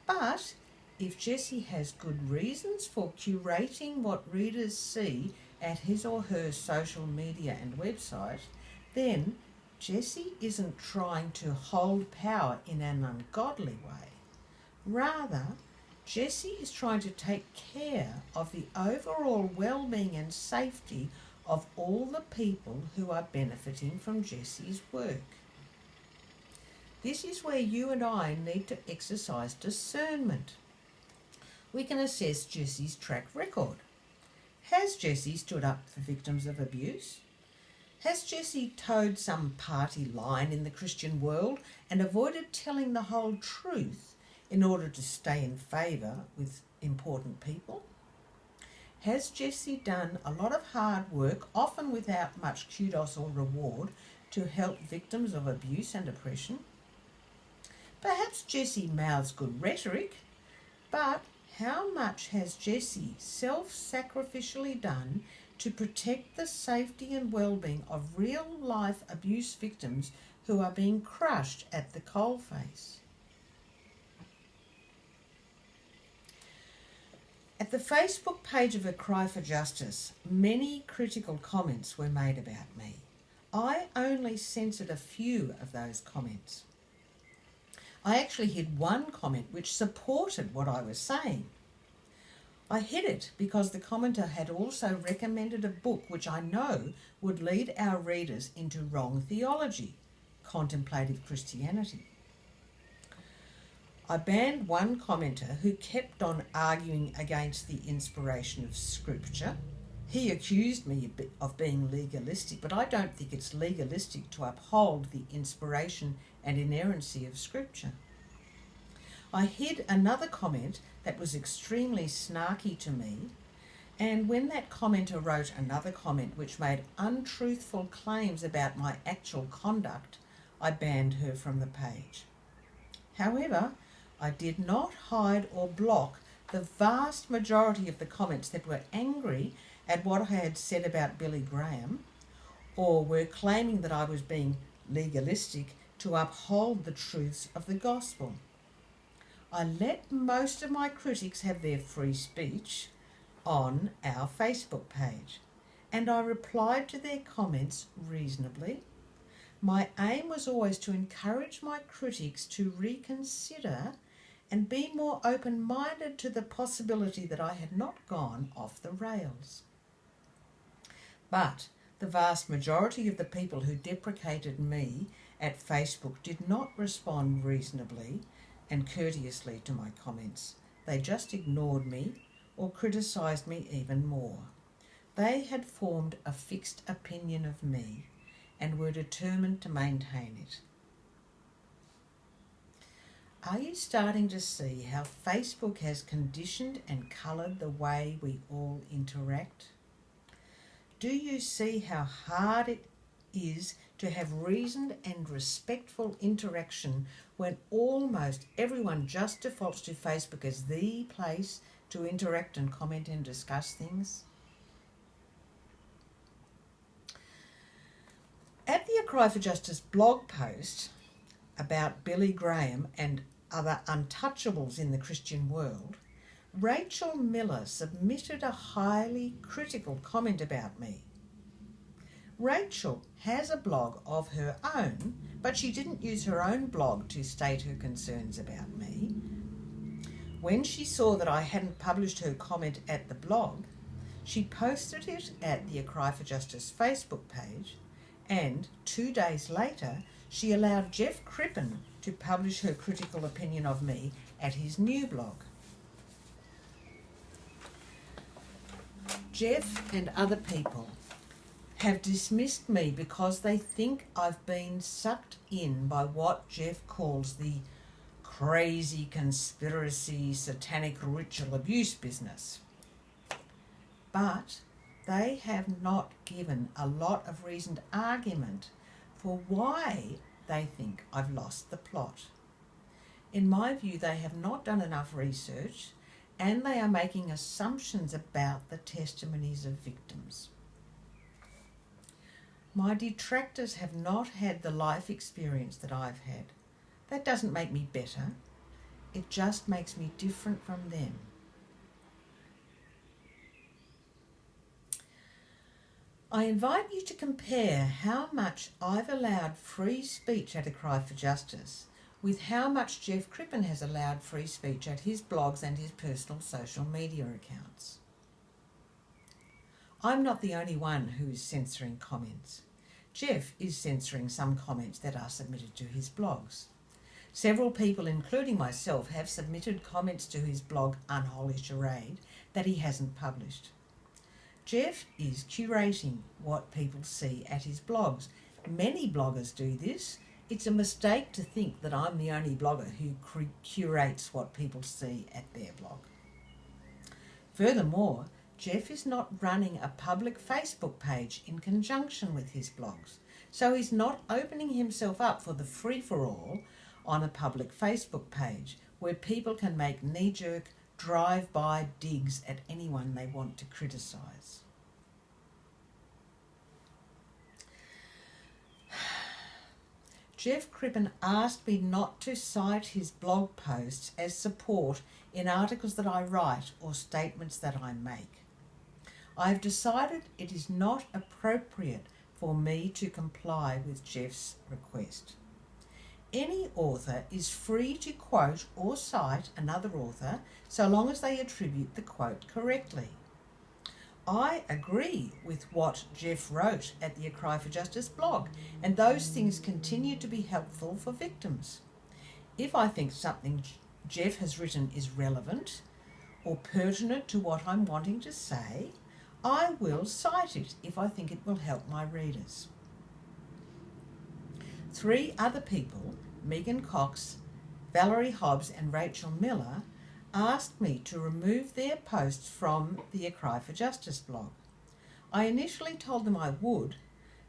But if Jessie has good reasons for curating what readers see at his or her social media and website, then Jessie isn't trying to hold power in an ungodly way. Rather, Jessie is trying to take care of the overall well-being and safety of all the people who are benefiting from Jessie's work. This is where you and I need to exercise discernment. We can assess Jessie's track record. Has Jessie stood up for victims of abuse? Has Jessie toed some party line in the Christian world and avoided telling the whole truth in order to stay in favour with important people? Has Jessie done a lot of hard work, often without much kudos or reward, to help victims of abuse and oppression? Perhaps Jessie mouths good rhetoric, but how much has Jessie self-sacrificially done to protect the safety and well-being of real-life abuse victims who are being crushed at the coalface? At the Facebook page of A Cry for Justice, many critical comments were made about me. I only censored a few of those comments. I actually hid one comment which supported what I was saying. I hid it because the commenter had also recommended a book which I know would lead our readers into wrong theology, contemplative Christianity. I banned one commenter who kept on arguing against the inspiration of Scripture. He accused me of being legalistic, but I don't think it's legalistic to uphold the inspiration and inerrancy of Scripture. I hid another comment that was extremely snarky to me, and when that commenter wrote another comment which made untruthful claims about my actual conduct, I banned her from the page. However, I did not hide or block the vast majority of the comments that were angry at what I had said about Billy Graham, or were claiming that I was being legalistic to uphold the truths of the gospel. I let most of my critics have their free speech on our Facebook page, and I replied to their comments reasonably. My aim was always to encourage my critics to reconsider and be more open-minded to the possibility that I had not gone off the rails. But the vast majority of the people who deprecated me at Facebook did not respond reasonably and courteously to my comments. They just ignored me or criticised me even more. They had formed a fixed opinion of me and were determined to maintain it. Are you starting to see how Facebook has conditioned and coloured the way we all interact? Do you see how hard it is to have reasoned and respectful interaction when almost everyone just defaults to Facebook as the place to interact and comment and discuss things? At the A Cry for Justice blog post about Billy Graham and other untouchables in the Christian world, Rachel Miller submitted a highly critical comment about me. Rachel has a blog of her own, but she didn't use her own blog to state her concerns about me. When she saw that I hadn't published her comment at the blog, she posted it at the A Cry for Justice Facebook page, and 2 days later, she allowed Jeff Crippen to publish her critical opinion of me at his new blog. Jeff and other people have dismissed me because they think I've been sucked in by what Jeff calls the crazy conspiracy satanic ritual abuse business. But they have not given a lot of reasoned argument for why they think I've lost the plot. In my view, they have not done enough research and they are making assumptions about the testimonies of victims. My detractors have not had the life experience that I've had. That doesn't make me better. It just makes me different from them. I invite you to compare how much I've allowed free speech at A Cry for Justice with how much Jeff Crippen has allowed free speech at his blogs and his personal social media accounts. I'm not the only one who is censoring comments. Jeff is censoring some comments that are submitted to his blogs. Several people, including myself, have submitted comments to his blog Unholy Charade that he hasn't published. Jeff is curating what people see at his blogs. Many bloggers do this. It's a mistake to think that I'm the only blogger who curates what people see at their blog. Furthermore, Jeff is not running a public Facebook page in conjunction with his blogs, so he's not opening himself up for the free-for-all on a public Facebook page where people can make knee-jerk, drive-by digs at anyone they want to criticise. Jeff Crippen asked me not to cite his blog posts as support in articles that I write or statements that I make. I have decided it is not appropriate for me to comply with Jeff's request. Any author is free to quote or cite another author so long as they attribute the quote correctly. I agree with what Jeff wrote at the A Cry for Justice blog, and those things continue to be helpful for victims. If I think something Jeff has written is relevant or pertinent to what I'm wanting to say, I will cite it if I think it will help my readers. 3 other people, Megan Cox, Valerie Hobbs and Rachel Miller, asked me to remove their posts from the A Cry for Justice blog. I initially told them I would,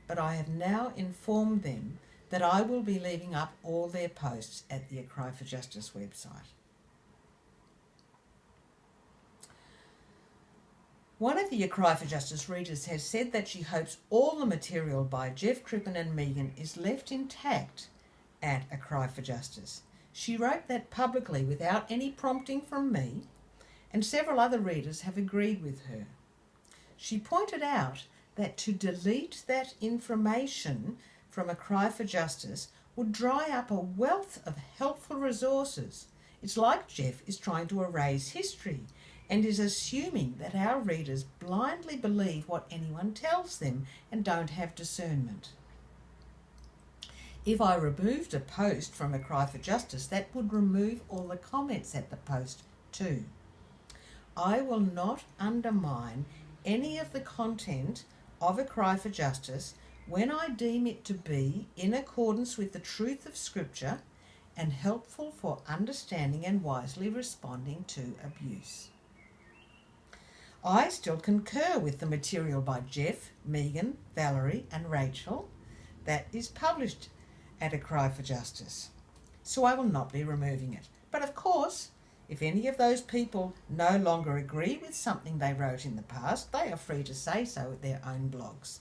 but I have now informed them that I will be leaving up all their posts at the A Cry for Justice website. One of the A Cry for Justice readers has said that she hopes all the material by Jeff Crippen and Megan is left intact at A Cry for Justice. She wrote that publicly without any prompting from me, and several other readers have agreed with her. She pointed out that to delete that information from A Cry for Justice would dry up a wealth of helpful resources. It's like Jeff is trying to erase history and is assuming that our readers blindly believe what anyone tells them and don't have discernment. If I removed a post from A Cry for Justice, that would remove all the comments at the post too. I will not undermine any of the content of A Cry for Justice when I deem it to be in accordance with the truth of Scripture and helpful for understanding and wisely responding to abuse. I still concur with the material by Jeff, Megan, Valerie and Rachel that is published at A Cry for Justice, so I will not be removing it. But of course, if any of those people no longer agree with something they wrote in the past, they are free to say so at their own blogs.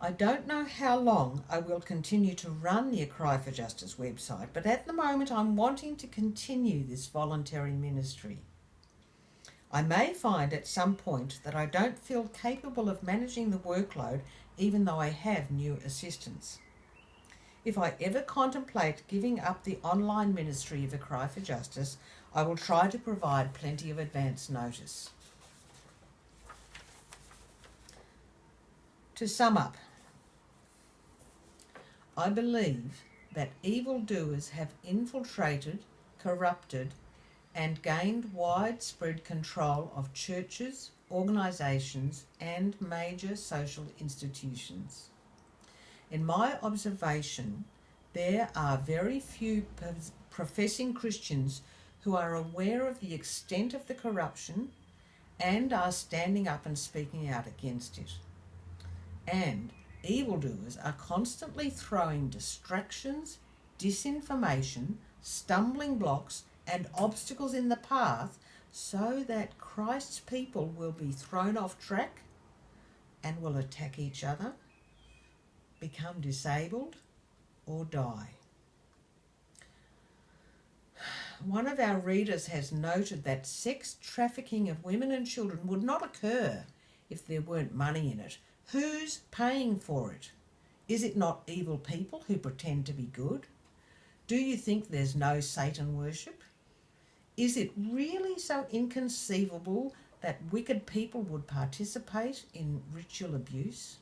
I don't know how long I will continue to run the A Cry for Justice website, but at the moment I'm wanting to continue this voluntary ministry. I may find at some point that I don't feel capable of managing the workload even though I have new assistants. If I ever contemplate giving up the online ministry of A Cry for Justice, I will try to provide plenty of advance notice. To sum up, I believe that evildoers have infiltrated, corrupted, and gained widespread control of churches, organisations and major social institutions. In my observation, there are very few professing Christians who are aware of the extent of the corruption and are standing up and speaking out against it. And evildoers are constantly throwing distractions, disinformation, stumbling blocks and obstacles in the path so that Christ's people will be thrown off track and will attack each other, become disabled or die. One of our readers has noted that sex trafficking of women and children would not occur if there weren't money in it. Who's paying for it? Is it not evil people who pretend to be good? Do you think there's no Satan worship? Is it really so inconceivable that wicked people would participate in ritual abuse?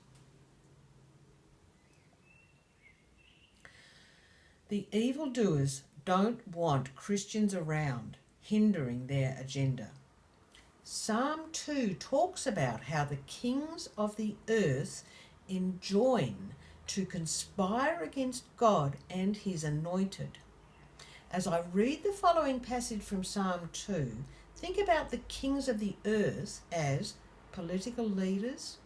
The evildoers don't want Christians around, hindering their agenda. Psalm 2 talks about how the kings of the earth enjoin to conspire against God and his anointed. As I read the following passage from Psalm 2, think about the kings of the earth as political leaders,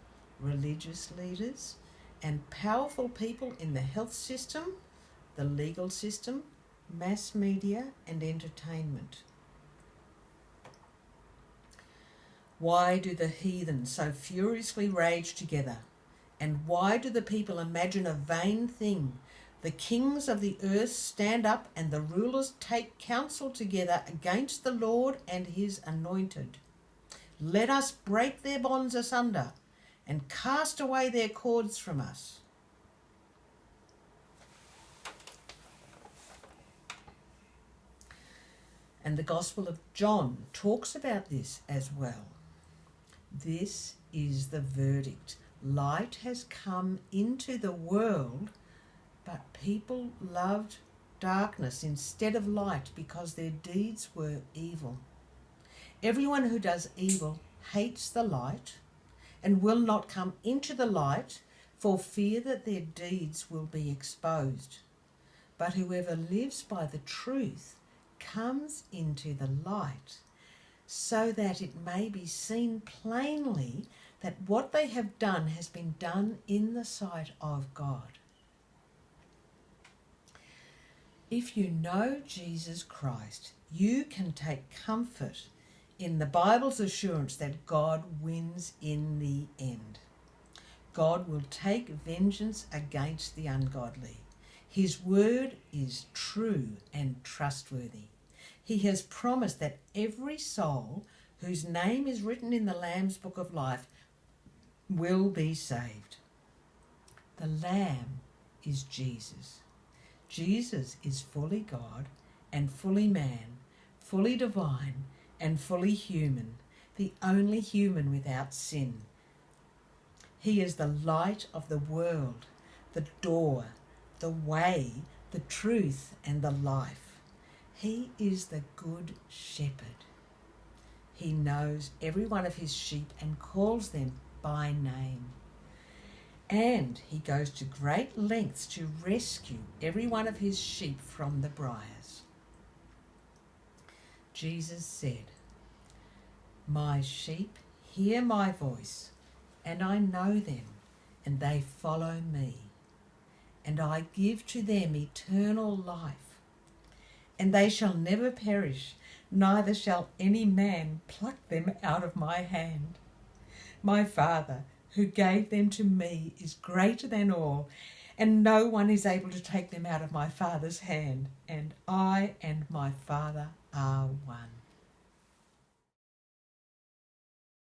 religious leaders, and powerful people in the health system, the legal system, mass media, and entertainment. Why do the heathen so furiously rage together? And why do the people imagine a vain thing? The kings of the earth stand up and the rulers take counsel together against the Lord and his anointed. Let us break their bonds asunder and cast away their cords from us. And the Gospel of John talks about this as well. This is the verdict. Light has come into the world, but people loved darkness instead of light because their deeds were evil. Everyone who does evil hates the light and will not come into the light for fear that their deeds will be exposed. But whoever lives by the truth comes into the light, so that it may be seen plainly that what they have done has been done in the sight of God. If you know Jesus Christ, you can take comfort in the Bible's assurance that God wins in the end. God will take vengeance against the ungodly. His word is true and trustworthy. He has promised that every soul whose name is written in the Lamb's Book of Life will be saved. The Lamb is Jesus. Jesus is fully God and fully man, fully divine and fully human, the only human without sin. He is the light of the world, the door, the way, the truth and the life. He is the good shepherd. He knows every one of his sheep and calls them by name. And he goes to great lengths to rescue every one of his sheep from the briars. Jesus said, "My sheep hear my voice, and I know them, and they follow me. And I give to them eternal life, and they shall never perish, neither shall any man pluck them out of my hand. My Father, who gave them to me, is greater than all, and no one is able to take them out of my Father's hand, and I and my Father are one."